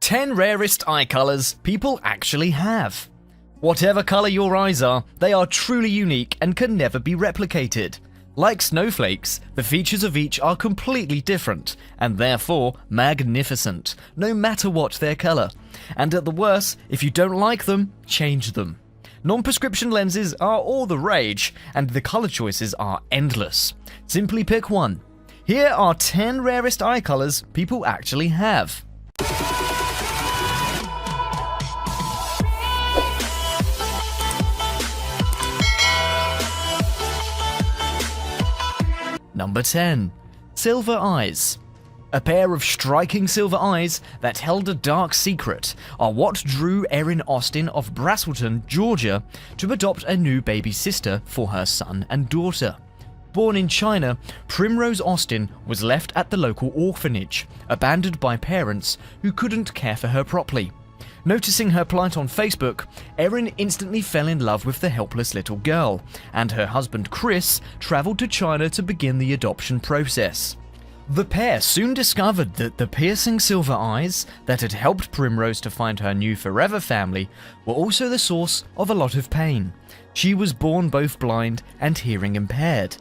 10 rarest eye colors people actually have. Whatever color your eyes are, they are truly unique and can never be replicated. Like snowflakes, the features of each are completely different, and therefore magnificent, no matter what their color. And at the worst, if you don't like them, change them. Non-prescription lenses are all the rage, and the color choices are endless. Simply pick one. Here are 10 rarest eye colors people actually have. Number 10. Silver eyes. A pair of striking silver eyes that held a dark secret are what drew Erin Austin of Braselton, Georgia, to adopt a new baby sister for her son and daughter. Born in China, Primrose Austin was left at the local orphanage, abandoned by parents who couldn't care for her properly. Noticing her plight on Facebook, Erin instantly fell in love with the helpless little girl, and her husband Chris travelled to China to begin the adoption process. The pair soon discovered that the piercing silver eyes that had helped Primrose to find her new forever family were also the source of a lot of pain. She was born both blind and hearing impaired.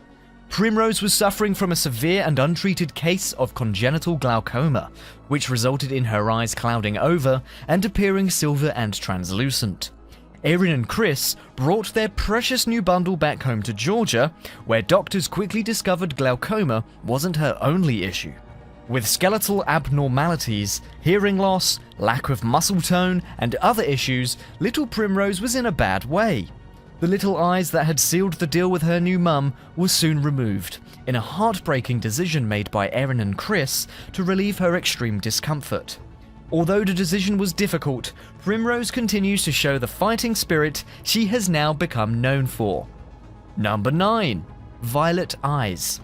Primrose was suffering from a severe and untreated case of congenital glaucoma, which resulted in her eyes clouding over and appearing silver and translucent. Erin and Chris brought their precious new bundle back home to Georgia, where doctors quickly discovered glaucoma wasn't her only issue. With skeletal abnormalities, hearing loss, lack of muscle tone, and other issues, little Primrose was in a bad way. The little eyes that had sealed the deal with her new mum were soon removed, in a heartbreaking decision made by Erin and Chris to relieve her extreme discomfort. Although the decision was difficult, Primrose continues to show the fighting spirit she has now become known for. Number 9. Violet eyes.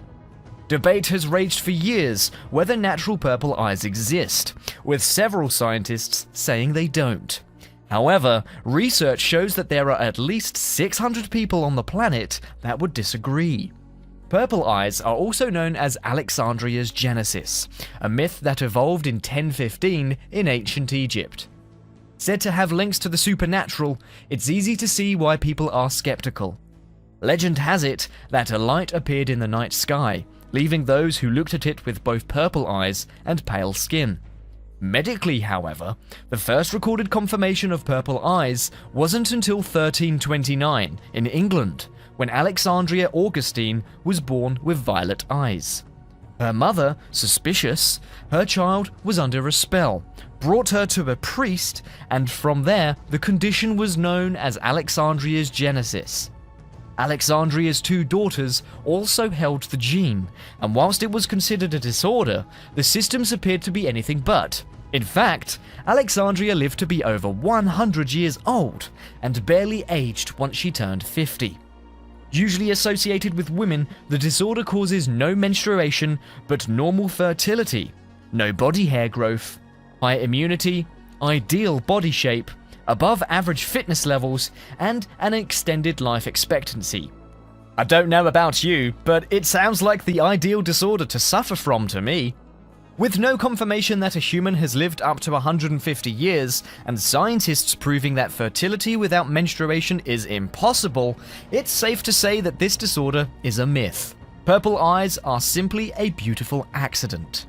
Debate has raged for years whether natural purple eyes exist, with several scientists saying they don't. However, research shows that there are at least 600 people on the planet that would disagree. Purple eyes are also known as Alexandria's Genesis, a myth that evolved in 1015 in ancient Egypt. Said to have links to the supernatural, it's easy to see why people are skeptical. Legend has it that a light appeared in the night sky, leaving those who looked at it with both purple eyes and pale skin. Medically, however, the first recorded confirmation of purple eyes wasn't until 1329 in England, when Alexandria Augustine was born with violet eyes. Her mother, suspicious, her child was under a spell, brought her to a priest, and from there the condition was known as Alexandria's Genesis. Alexandria's two daughters also held the gene, and whilst it was considered a disorder, the symptoms appeared to be anything but. In fact, Alexandria lived to be over 100 years old, and barely aged once she turned 50. Usually associated with women, the disorder causes no menstruation, but normal fertility, no body hair growth, high immunity, ideal body shape, above average fitness levels, and an extended life expectancy. I don't know about you, but it sounds like the ideal disorder to suffer from to me. With no confirmation that a human has lived up to 150 years, and scientists proving that fertility without menstruation is impossible, it's safe to say that this disorder is a myth. Purple eyes are simply a beautiful accident.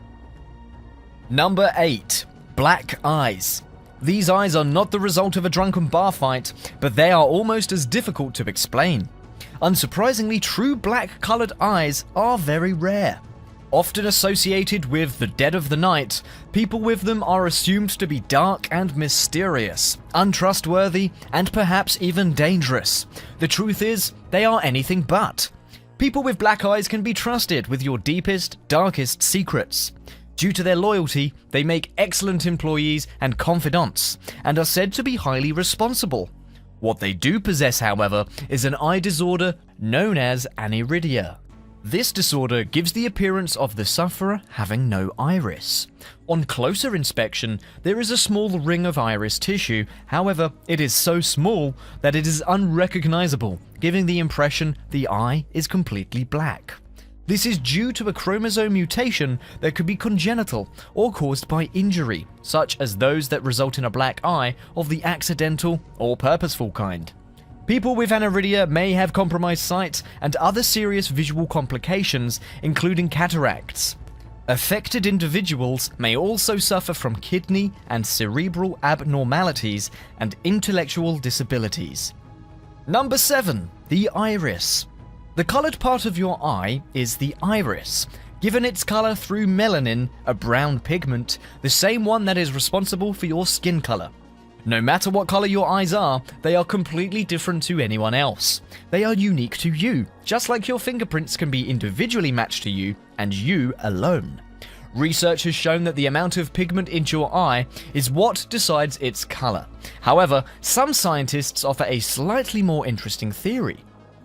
Number 8. Black eyes. These eyes are not the result of a drunken bar fight, but they are almost as difficult to explain. Unsurprisingly, true black-colored eyes are very rare. Often associated with the dead of the night, people with them are assumed to be dark and mysterious, untrustworthy, and perhaps even dangerous. The truth is, they are anything but. People with black eyes can be trusted with your deepest, darkest secrets. Due to their loyalty, they make excellent employees and confidants, and are said to be highly responsible. What they do possess, however, is an eye disorder known as aniridia. This disorder gives the appearance of the sufferer having no iris. On closer inspection, there is a small ring of iris tissue, however, it is so small that it is unrecognizable, giving the impression the eye is completely black. This is due to a chromosome mutation that could be congenital or caused by injury, such as those that result in a black eye of the accidental or purposeful kind. People with aniridia may have compromised sight and other serious visual complications, including cataracts. Affected individuals may also suffer from kidney and cerebral abnormalities and intellectual disabilities. Number 7. The iris. The colored part of your eye is the iris, given its color through melanin, a brown pigment, the same one that is responsible for your skin color. No matter what color your eyes are, they are completely different to anyone else. They are unique to you, just like your fingerprints can be individually matched to you and you alone. Research has shown that the amount of pigment in your eye is what decides its color. However, some scientists offer a slightly more interesting theory.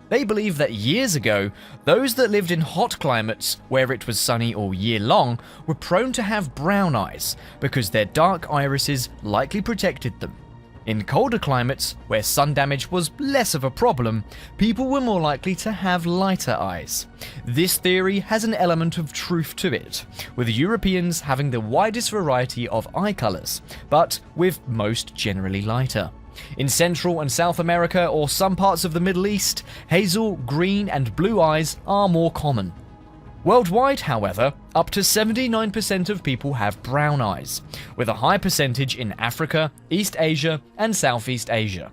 They believe that years ago, those that lived in hot climates where it was sunny all year long were prone to have brown eyes because their dark irises likely protected them. In colder climates, where sun damage was less of a problem, people were more likely to have lighter eyes. This theory has an element of truth to it, with Europeans having the widest variety of eye colors, but with most generally lighter. In Central and South America or some parts of the Middle East, hazel, green, and blue eyes are more common. Worldwide, however, up to 79% of people have brown eyes, with a high percentage in Africa, East Asia, and Southeast Asia.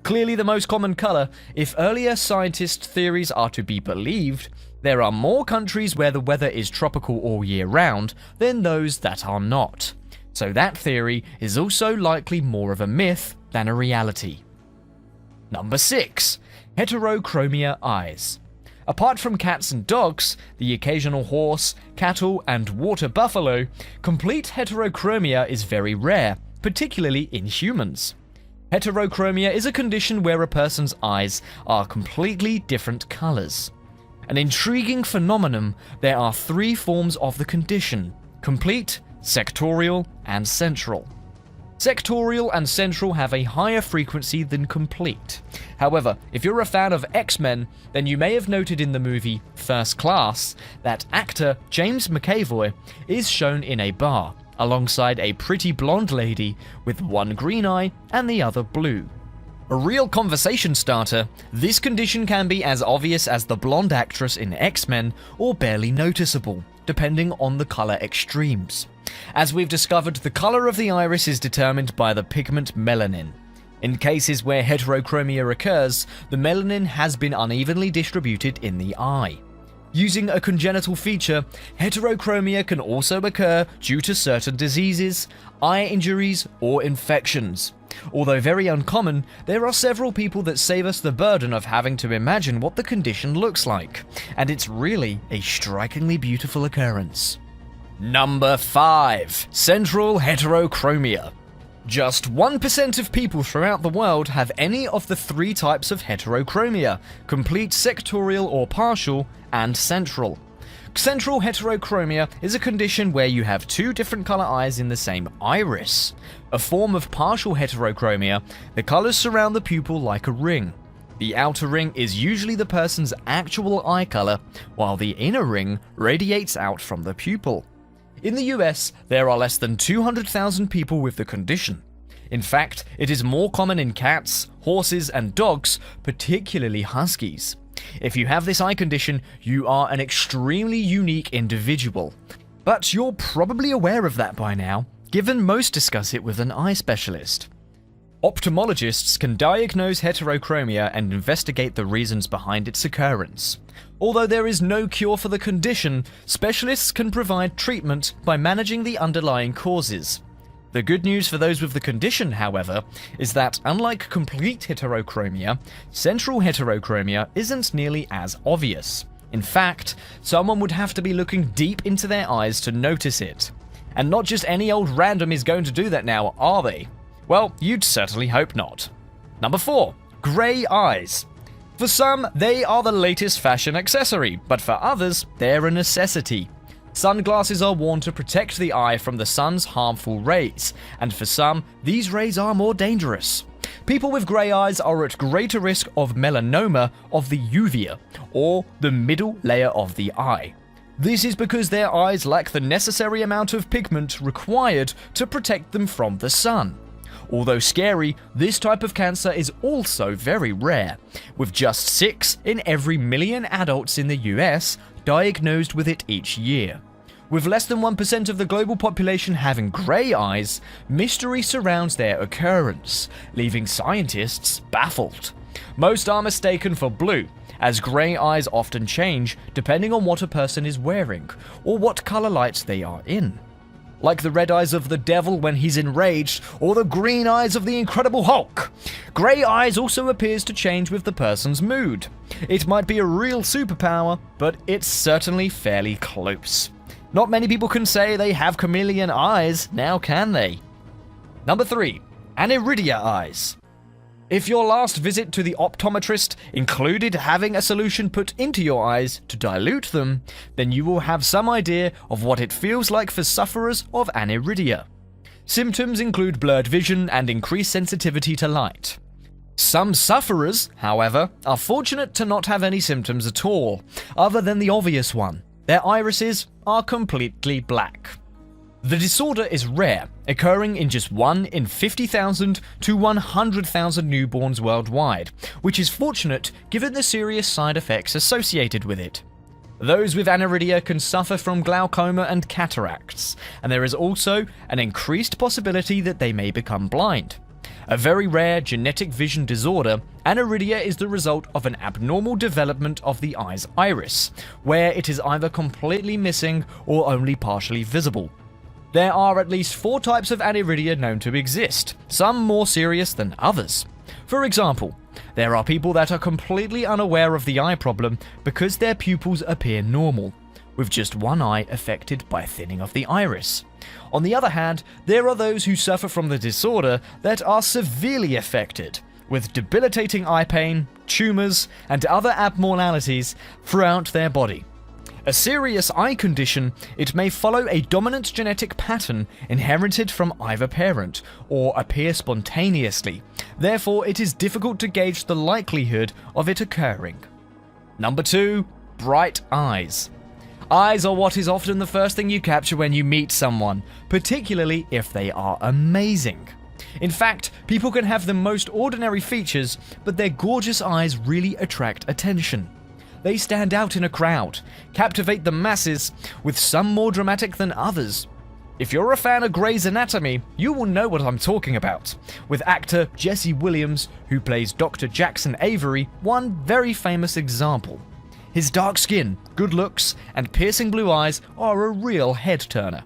Clearly the most common color, if earlier scientist theories are to be believed, there are more countries where the weather is tropical all year round than those that are not. So that theory is also likely more of a myth than a reality. Number 6. Heterochromia eyes. Apart from cats and dogs, the occasional horse, cattle, and water buffalo, complete heterochromia is very rare, particularly in humans. Heterochromia is a condition where a person's eyes are completely different colors. An intriguing phenomenon, there are 3 forms of the condition: complete, sectorial, and central. Sectorial and central have a higher frequency than complete. However, if you're a fan of X-Men, then you may have noted in the movie First Class that actor James McAvoy is shown in a bar, alongside a pretty blonde lady with one green eye and the other blue. A real conversation starter, this condition can be as obvious as the blonde actress in X-Men or barely noticeable, depending on the color extremes. As we've discovered, the color of the iris is determined by the pigment melanin. In cases where heterochromia occurs, the melanin has been unevenly distributed in the eye. Using a congenital feature, heterochromia can also occur due to certain diseases, eye injuries, or infections. Although very uncommon, there are several people that save us the burden of having to imagine what the condition looks like, and it's really a strikingly beautiful occurrence. Number 5. Central heterochromia. Just 1% of people throughout the world have any of the 3 types of heterochromia: complete, sectorial or partial, and central. Central heterochromia is a condition where you have 2 different color eyes in the same iris. A form of partial heterochromia, the colors surround the pupil like a ring. The outer ring is usually the person's actual eye color, while the inner ring radiates out from the pupil. In the US, there are less than 200,000 people with the condition. In fact, it is more common in cats, horses, and dogs, particularly huskies. If you have this eye condition, you are an extremely unique individual. But you're probably aware of that by now, given most discuss it with an eye specialist. Ophthalmologists can diagnose heterochromia and investigate the reasons behind its occurrence. Although there is no cure for the condition, specialists can provide treatment by managing the underlying causes. The good news for those with the condition, however, is that unlike complete heterochromia, central heterochromia isn't nearly as obvious. In fact, someone would have to be looking deep into their eyes to notice it. And not just any old random is going to do that now, are they? Well, you'd certainly hope not. Number 4. Grey eyes. For some, they are the latest fashion accessory, but for others, they're a necessity. Sunglasses are worn to protect the eye from the sun's harmful rays, and for some, these rays are more dangerous. People with grey eyes are at greater risk of melanoma of the uvea, or the middle layer of the eye. This is because their eyes lack the necessary amount of pigment required to protect them from the sun. Although scary, this type of cancer is also very rare, with just 6 in every million adults in the US diagnosed with it each year. With less than 1% of the global population having grey eyes, mystery surrounds their occurrence, leaving scientists baffled. Most are mistaken for blue, as grey eyes often change depending on what a person is wearing or what colour lights they are in. Like the red eyes of the devil when he's enraged, or the green eyes of the Incredible Hulk. Grey eyes also appears to change with the person's mood. It might be a real superpower, but it's certainly fairly close. Not many people can say they have chameleon eyes, now can they? Number 3. Aniridia eyes. If your last visit to the optometrist included having a solution put into your eyes to dilute them, then you will have some idea of what it feels like for sufferers of aniridia. Symptoms include blurred vision and increased sensitivity to light. Some sufferers, however, are fortunate to not have any symptoms at all, other than the obvious one. Their irises are completely black. The disorder is rare, occurring in just 1 in 50,000 to 100,000 newborns worldwide, which is fortunate given the serious side effects associated with it. Those with aniridia can suffer from glaucoma and cataracts, and there is also an increased possibility that they may become blind. A very rare genetic vision disorder, aniridia is the result of an abnormal development of the eye's iris, where it is either completely missing or only partially visible. There are at least 4 types of aniridia known to exist, some more serious than others. For example, there are people that are completely unaware of the eye problem because their pupils appear normal, with just one eye affected by thinning of the iris. On the other hand, there are those who suffer from the disorder that are severely affected, with debilitating eye pain, tumours, and other abnormalities throughout their body. A serious eye condition, it may follow a dominant genetic pattern inherited from either parent, or appear spontaneously. Therefore, it is difficult to gauge the likelihood of it occurring. Number 2. Bright eyes. Eyes are what is often the first thing you capture when you meet someone, particularly if they are amazing. In fact, people can have the most ordinary features, but their gorgeous eyes really attract attention. They stand out in a crowd, captivate the masses, with some more dramatic than others. If you're a fan of Grey's Anatomy, you will know what I'm talking about, with actor Jesse Williams, who plays Dr. Jackson Avery, one very famous example. His dark skin, good looks, and piercing blue eyes are a real head-turner.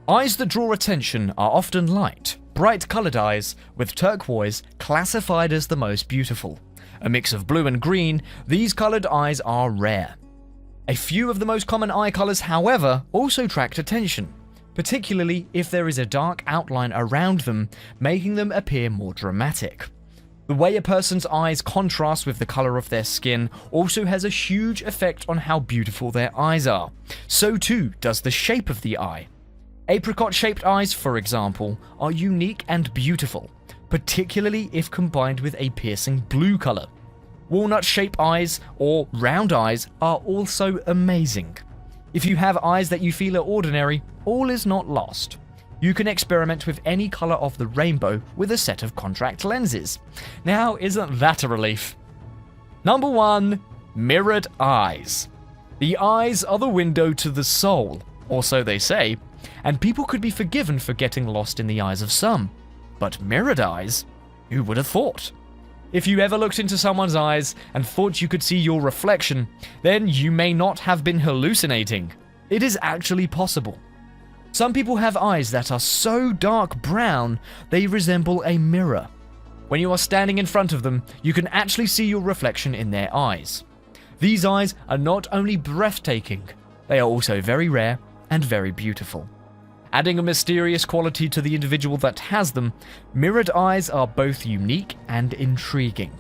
Eyes that draw attention are often light, bright-colored eyes, with turquoise classified as the most beautiful. A mix of blue and green, these colored eyes are rare. A few of the most common eye colors, however, also attract attention, particularly if there is a dark outline around them, making them appear more dramatic. The way a person's eyes contrast with the color of their skin also has a huge effect on how beautiful their eyes are. So too does the shape of the eye. Apricot-shaped eyes, for example, are unique and beautiful, particularly if combined with a piercing blue color. Walnut-shaped eyes, or round eyes, are also amazing. If you have eyes that you feel are ordinary, all is not lost. You can experiment with any color of the rainbow with a set of contact lenses. Now, isn't that a relief? Number 1. Mirrored eyes. The eyes are the window to the soul, or so they say, and people could be forgiven for getting lost in the eyes of some. But mirrored eyes? Who would have thought? If you ever looked into someone's eyes and thought you could see your reflection, then you may not have been hallucinating. It is actually possible. Some people have eyes that are so dark brown they resemble a mirror. When you are standing in front of them, you can actually see your reflection in their eyes. These eyes are not only breathtaking, they are also very rare and very beautiful. Adding a mysterious quality to the individual that has them, mirrored eyes are both unique and intriguing.